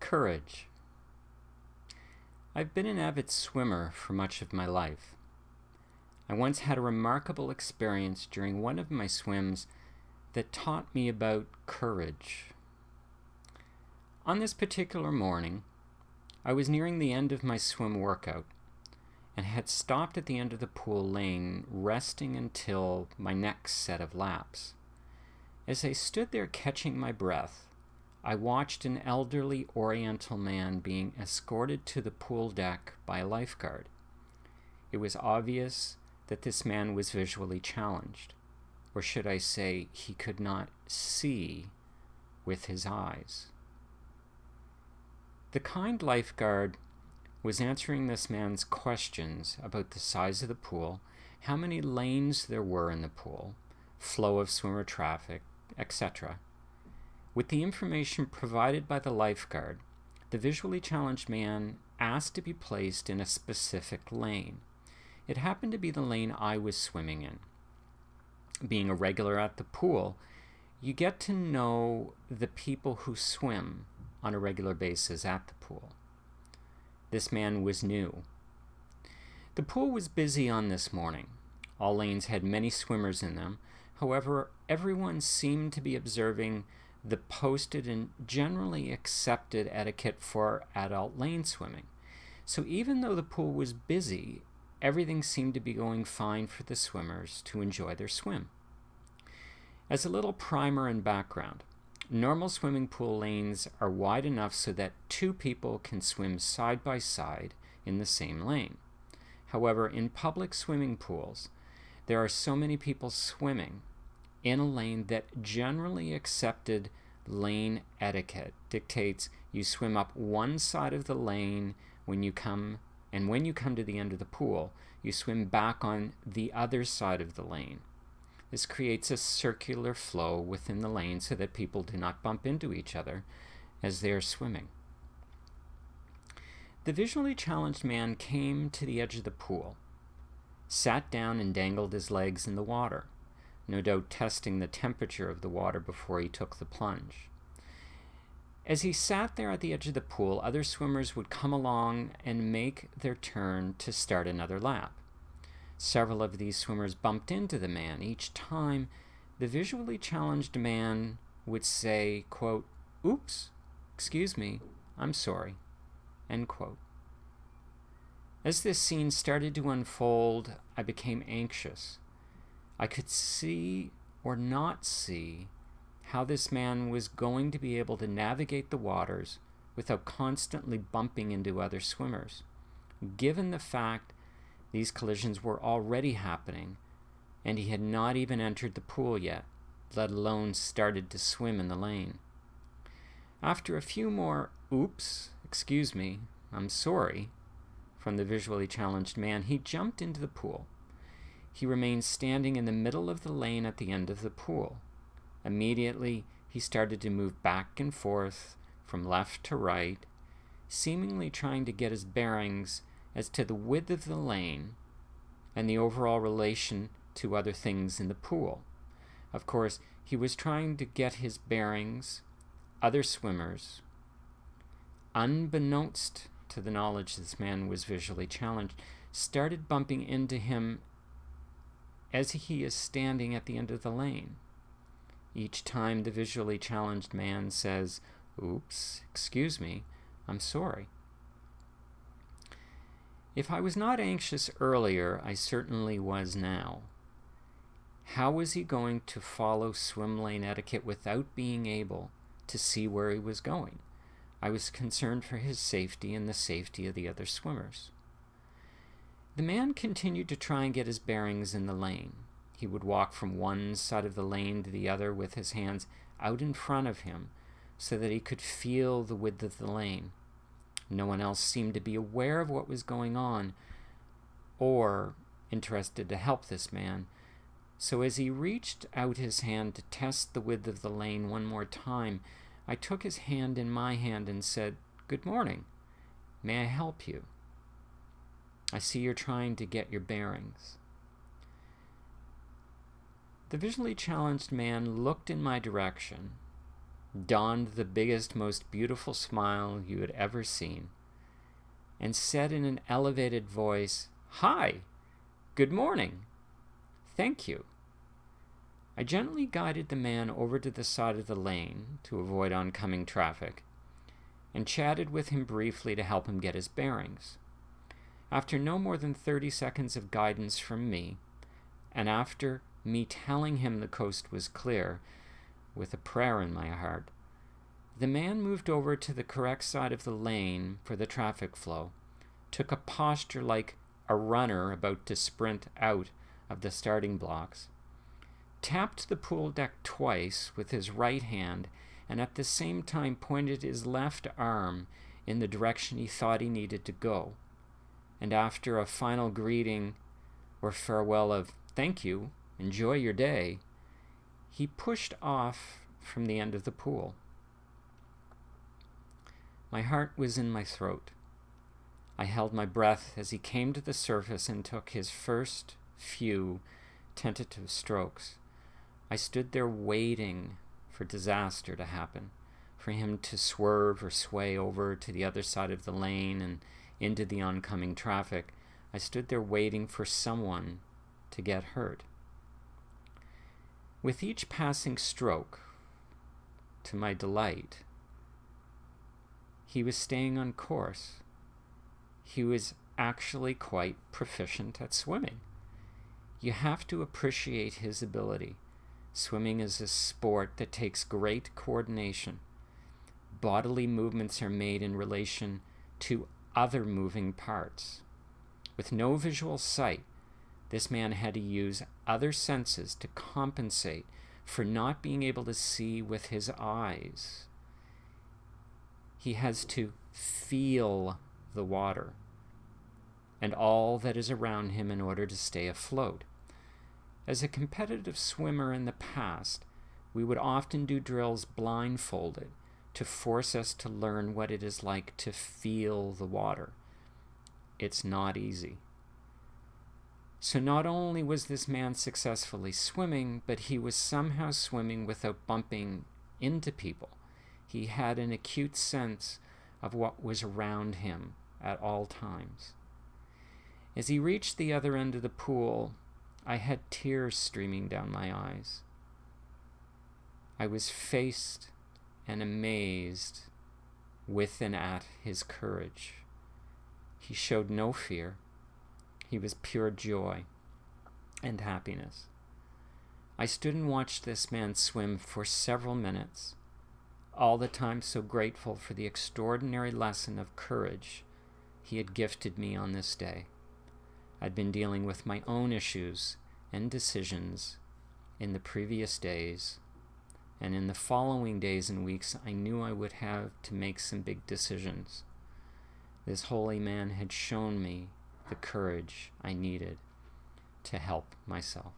Courage. I've been an avid swimmer for much of my life. I once had a remarkable experience during one of my swims that taught me about courage. On this particular morning, I was nearing the end of my swim workout and had stopped at the end of the pool lane, resting until my next set of laps. As I stood there catching my breath, I watched an elderly Oriental man being escorted to the pool deck by a lifeguard. It was obvious that this man was visually challenged, or should I say, he could not see with his eyes. The kind lifeguard was answering this man's questions about the size of the pool, how many lanes there were in the pool, flow of swimmer traffic, etc. With the information provided by the lifeguard, the visually challenged man asked to be placed in a specific lane. It happened to be the lane I was swimming in. Being a regular at the pool, you get to know the people who swim on a regular basis at the pool. This man was new. The pool was busy on this morning. All lanes had many swimmers in them. However, everyone seemed to be observing the posted and generally accepted etiquette for adult lane swimming. So even though the pool was busy, everything seemed to be going fine for the swimmers to enjoy their swim. As a little primer and background, normal swimming pool lanes are wide enough so that two people can swim side by side in the same lane. However, in public swimming pools, there are so many people swimming in a lane that generally accepted lane etiquette dictates you swim up one side of the lane when you come to the end of the pool, you swim back on the other side of the lane. This creates a circular flow within the lane so that people do not bump into each other as they are swimming. The visually challenged man came to the edge of the pool, sat down and dangled his legs in the water, no doubt testing the temperature of the water before he took the plunge. As he sat there at the edge of the pool, other swimmers would come along and make their turn to start another lap. Several of these swimmers bumped into the man. Each time, the visually challenged man would say, quote, "Oops, excuse me, I'm sorry," end quote. As this scene started to unfold, I became anxious. I could see or not see how this man was going to be able to navigate the waters without constantly bumping into other swimmers, given the fact these collisions were already happening and he had not even entered the pool yet, let alone started to swim in the lane. After a few more "oops, excuse me, I'm sorry" from the visually challenged man, he jumped into the pool. He remained standing in the middle of the lane at the end of the pool. Immediately, he started to move back and forth from left to right, seemingly trying to get his bearings as to the width of the lane and the overall relation to other things in the pool. Of course, he was trying to get his bearings. Other swimmers, unbeknownst to the knowledge this man was visually challenged, started bumping into him as he is standing at the end of the lane. Each time the visually challenged man says, "Oops, excuse me, I'm sorry." If I was not anxious earlier, I certainly was now. How was he going to follow swim lane etiquette without being able to see where he was going? I was concerned for his safety and the safety of the other swimmers. The man continued to try and get his bearings in the lane. He would walk from one side of the lane to the other with his hands out in front of him so that he could feel the width of the lane. No one else seemed to be aware of what was going on or interested to help this man. So as he reached out his hand to test the width of the lane one more time, I took his hand in my hand and said, "Good morning. May I help you? I see you're trying to get your bearings." The visually challenged man looked in my direction donned the biggest, most beautiful smile you had ever seen, and said in an elevated voice, "Hi, good morning, thank you." I gently guided the man over to the side of the lane to avoid oncoming traffic, and chatted with him briefly to help him get his bearings. After no more than 30 seconds of guidance from me, and after me telling him the coast was clear, with a prayer in my heart, the man moved over to the correct side of the lane for the traffic flow, took a posture like a runner about to sprint out of the starting blocks, tapped the pool deck twice with his right hand, and at the same time pointed his left arm in the direction he thought he needed to go. And after a final greeting or farewell of "thank you, enjoy your day," he pushed off from the end of the pool. My heart was in my throat. I held my breath as he came to the surface and took his first few tentative strokes. I stood there waiting for disaster to happen, for him to swerve or sway over to the other side of the lane and into the oncoming traffic. I stood there waiting for someone to get hurt. With each passing stroke, to my delight, he was staying on course. He was actually quite proficient at swimming. You have to appreciate his ability. Swimming is a sport that takes great coordination. Bodily movements are made in relation to other moving parts. With no visual sight, this man had to use other senses to compensate for not being able to see with his eyes. He has to feel the water and all that is around him in order to stay afloat. As a competitive swimmer in the past, we would often do drills blindfolded to force us to learn what it is like to feel the water. It's not easy. So not only was this man successfully swimming, but he was somehow swimming without bumping into people. He had an acute sense of what was around him at all times. As he reached the other end of the pool, I had tears streaming down my eyes. I was faced and amazed with and at his courage. He showed no fear. He was pure joy and happiness. I stood and watched this man swim for several minutes, all the time so grateful for the extraordinary lesson of courage he had gifted me on this day. I'd been dealing with my own issues and decisions in the previous days, and in the following days and weeks I knew I would have to make some big decisions. This holy man had shown me the courage I needed to help myself.